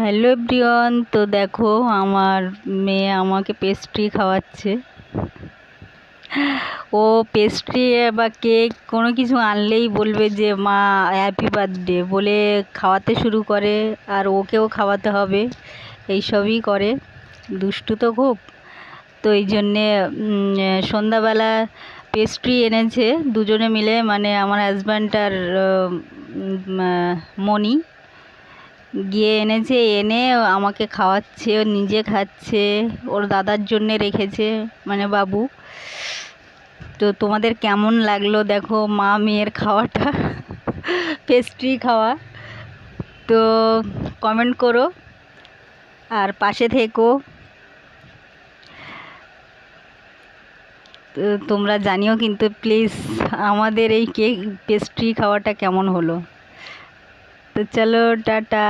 Hello everyone, তো দেখো আমার মেয়ে আমাকে পেস্ট্রি খাওয়াচ্ছে। ও পেস্ট্রি বা কেক কোনো কিছু আনলেই বলবে যে মা হ্যাপি বার্থডে বলে খাওয়াতে শুরু করে, আর ওকেও খাওয়াতে হবে, এইসবই করে। দুষ্টু তো খুব। তো এই জন্যে সন্ধ্যাবেলা পেস্ট্রি এনেছে দুজনে মিলে, মানে আমার হাজব্যান্ড আর মনি গিয়ে এনেছে, এনে আমাকে খাওয়াচ্ছে, ও নিজে খাচ্ছে, ওর দাদার জন্যে রেখেছে, মানে বাবু। তো তোমাদের কেমন লাগলো দেখো মা মেয়ের খাওয়াটা, পেস্ট্রি খাওয়া, তো কমেন্ট করো আর পাশে থেকো। তো তোমরা জানিও কিন্তু প্লিজ আমাদের এই কেক পেস্ট্রি খাওয়াটা কেমন হলো। তো চলো টাটা।